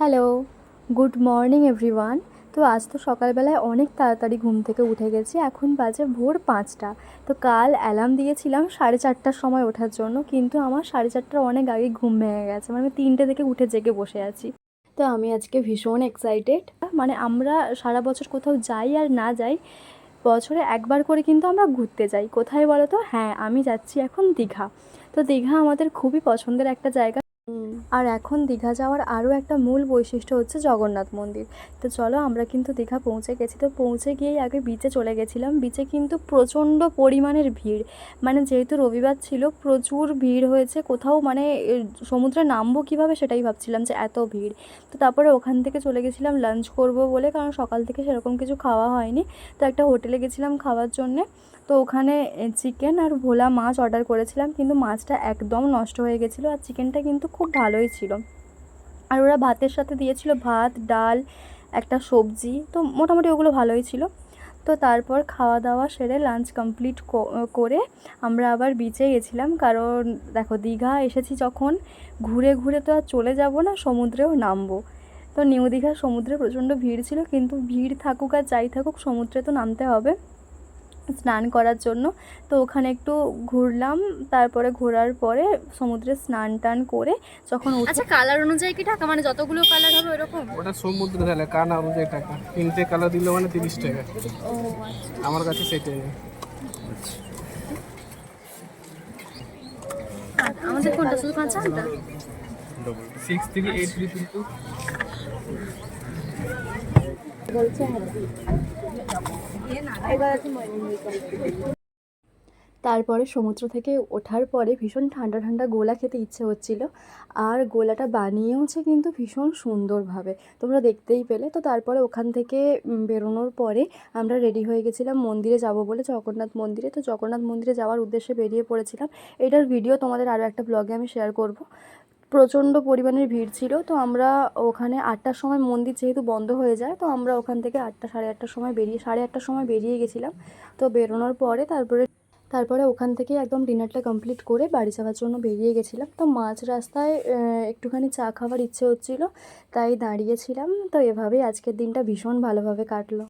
Hello, good morning everyone. তো আজ তো সকালবেলায় অনেক তাড়াতাড়ি ঘুম থেকে উঠে গেছি। এখন বাজে ভোর ৫টা। তো কাল অ্যালার্ম দিয়েছিলাম 4:30টার সময় ওঠার জন্য, কিন্তু আমার 4:30টার অনেক আগে ঘুম ভেঙে গেছে। মানে আমি 3টে থেকে উঠে জেগে বসে আছি। তো আমি আজকে ভীষণ এক্সাইটেড। মানে আমরা সারা বছর কোথাও যাই আর না যাই, বছরে একবার করে কিন্তু আমরা ঘুরতে যাই। কোথায় বলো তো? হ্যাঁ, আমি যাচ্ছি এখন দীঘা। তো দীঘা আমাদের খুবই পছন্দের একটা জায়গা। আর এখন দীঘা যাওয়ার আরও একটা মূল বৈশিষ্ট্য হচ্ছে জগন্নাথ মন্দির। তো চলো, আমরা কিন্তু দীঘা পৌঁছে গেছি। তো পৌঁছে গিয়েই আগে বিচে চলে গেছিলাম। বিচে কিন্তু প্রচণ্ড পরিমাণের ভিড়। মানে যেহেতু রবিবার ছিল, প্রচুর ভিড় হয়েছে। কোথাও মানে সমুদ্রে নামবো কীভাবে সেটাই ভাবছিলাম, যে এত ভিড়। তো তারপরে ওখান থেকে চলে গেছিলাম লাঞ্চ করবো বলে, কারণ সকাল থেকে সেরকম কিছু খাওয়া হয়নি। তো একটা হোটেলে গেছিলাম খাওয়ার জন্যে। তো ওখানে চিকেন আর ভোলা মাছ অর্ডার করেছিলাম, কিন্তু মাছটা একদম নষ্ট হয়ে গেছিলো, আর চিকেনটা কিন্তু খুব ভালোই ছিল। আর ওরা ভাতের সাথে দিয়েছিল ভাত, ডাল, একটা সবজি। তো মোটামুটি ওগুলো ভালোই ছিল। তো তারপর খাওয়া দাওয়া সেরে লাঞ্চ কমপ্লিট করে আমরা আবার বিচে গেছিলাম। কারণ দেখো, দীঘা এসেছি যখন, ঘুরে ঘুরে তো আর চলে যাব না, সমুদ্রেও নামবো। তো নিউ দীঘার সমুদ্রে প্রচণ্ড ভিড় ছিল, কিন্তু ভিড় থাকুক আর যাই থাকুক, সমুদ্রে তো নামতে হবে স্নান করার জন্য। তো ওখানে একটু ঘুরলাম। তারপরে ঘোরার পরে সমুদ্রে স্নান টান করে যখন আচ্ছা, কালার অনুযায়ী কি টাকা? মানে যতগুলো কালার হবে ওরকম? ওটা সমুদ্র ঢালে কানা অনুযায়ী টাকা, 3টে কালার দিলে মানে 30 টাকা। ও আচ্ছা। আমার কাছে সেটাই নেই। আমাদের কোনটা? শুধু কাঁচাটা? 63832 বলছে এবার আছে। তারপরে সমুদ্র থেকে ওঠার পরে ভীষণ ঠান্ডা ঠান্ডা গোলা খেতে ইচ্ছে হচ্ছিল। আর গোলাটা বানিয়েওছে কিন্তু ভীষণ সুন্দরভাবে, তোমরা দেখতেই পেলে। তো তারপরে ওখান থেকে বেরোনোর পরে আমরা রেডি হয়ে গেছিলাম মন্দিরে যাব বলে, জগন্নাথ মন্দিরে। তো জগন্নাথ মন্দিরে যাওয়ার উদ্দেশ্যে বেরিয়ে পড়েছিলাম। এটার ভিডিও তোমাদের আরও একটা ব্লগে আমি শেয়ার করব। প্রচণ্ড পরিমাণের ভিড় ছিল। তো আমরা ওখানে 8টার সময় মন্দির যেহেতু বন্ধ হয়ে যায়, তো আমরা ওখান থেকে 8টা সাড়ে 8টার সময় বেরিয়ে গেছিলাম। তো বেরোনোর পরে তারপরে ওখান থেকে একদম ডিনারটা কমপ্লিট করে বাড়ি যাওয়ার জন্য বেরিয়ে গেছিলাম। তো মাঝ রাস্তায় একটুখানি চা খাওয়ার ইচ্ছে হচ্ছিলো, তাই দাঁড়িয়েছিলাম। তো এভাবেই আজকের দিনটা ভীষণ ভালোভাবে কাটলো।